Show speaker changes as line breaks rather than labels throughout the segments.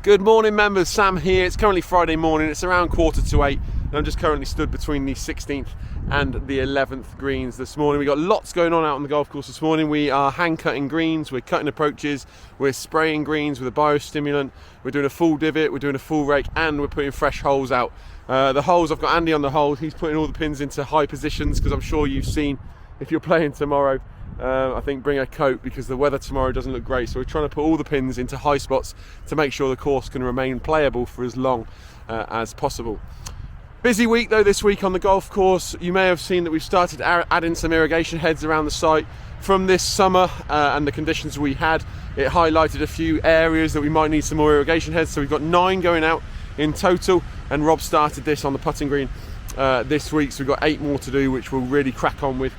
Good morning members, Sam here. It's currently Friday morning, it's around 7:45 and I'm just currently stood between the 16th and the 11th greens this morning. We've got lots going on out on the golf course this morning. We are hand cutting greens, we're cutting approaches, we're spraying greens with a biostimulant, we're doing a full divot, we're doing a full rake, and we're putting fresh holes out. The holes, I've got Andy on the hole, he's putting all the pins into high positions because I'm sure you've seen, if you're playing tomorrow, I think bring a coat because the weather tomorrow doesn't look great, so we're trying to put all the pins into high spots to make sure the course can remain playable for as long as possible. Busy week though this week on the golf course. You may have seen that we've started adding some irrigation heads around the site from this summer and the conditions we had. It highlighted a few areas that we might need some more irrigation heads, so we've got 9 going out in total, and Rob started this on the putting green this week, so we've got 8 more to do, which we'll really crack on with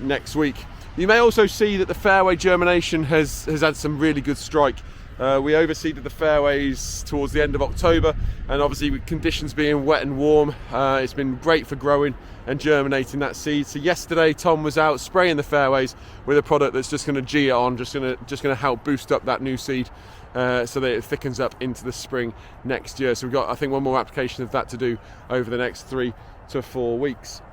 next week. You may also see that the fairway germination has had some really good strike. We overseeded the fairways towards the end of October, and obviously with conditions being wet and warm, it's been great for growing and germinating that seed. So yesterday Tom was out spraying the fairways with a product that's just going to G it on, just going to help boost up that new seed so that it thickens up into the spring next year. So we've got, I think, one more application of that to do over the next 3 to 4 weeks.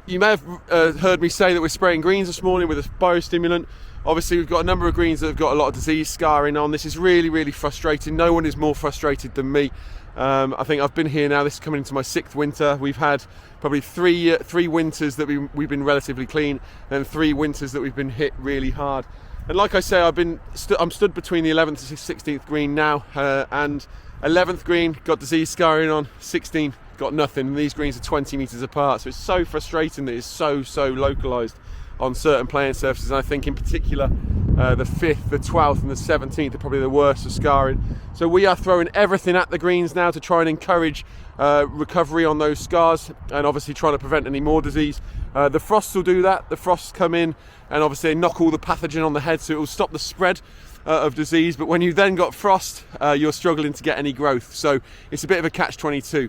You may have heard me say that we're spraying greens this morning with a biostimulant. Obviously we've got a number of greens that have got a lot of disease scarring on. This is really frustrating. No one is more frustrated than me. I think I've been here now, this is coming into my 6th winter. We've had probably three winters that we've been relatively clean, and 3 winters that we've been hit really hard. And like I say, I'm stood between the 11th and 16th green now, and 11th green got disease scarring on, 16 got nothing, and these greens are 20 metres apart, so it's so frustrating that it's so localised on certain playing surfaces. And I think in particular the 5th, the 12th and the 17th are probably the worst for scarring. So we are throwing everything at the greens now to try and encourage recovery on those scars, and obviously trying to prevent any more disease. The frosts will do that. The frosts come in and obviously they knock all the pathogen on the head, so it will stop the spread of disease. But when you then got frost, you're struggling to get any growth, so it's a bit of a catch-22.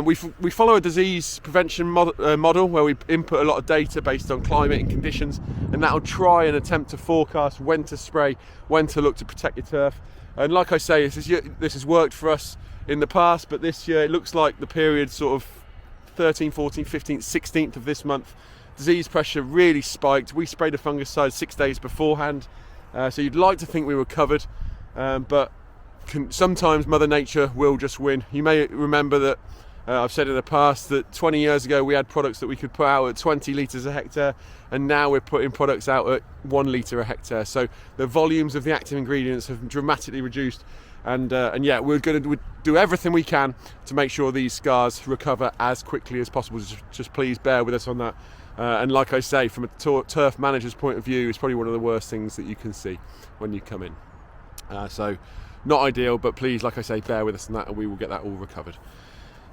We follow a disease prevention model where we input a lot of data based on climate and conditions, and that'll try and attempt to forecast when to spray, when to look to protect your turf. And like I say, this has worked for us in the past, but this year it looks like the period sort of 13th, 14th, 15th, 16th of this month, disease pressure really spiked. We sprayed a fungicide 6 days beforehand, so you'd like to think we were covered, but sometimes Mother Nature will just win. You may remember that I've said in the past that 20 years ago we had products that we could put out at 20 litres a hectare, and now we're putting products out at 1 litre a hectare. So the volumes of the active ingredients have dramatically reduced, and yeah, we're going to do everything we can to make sure these scars recover as quickly as possible. Just please bear with us on that. And like I say, from a turf manager's point of view, it's probably one of the worst things that you can see when you come in. So not ideal, but please, like I say, bear with us on that, and we will get that all recovered.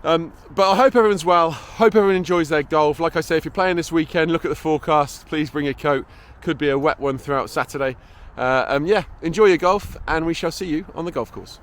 But I hope everyone's well, hope everyone enjoys their golf. Like I say, if you're playing this weekend, look at the forecast, please bring a coat. Could be a wet one throughout Saturday. Yeah, enjoy your golf, and we shall see you on the golf course.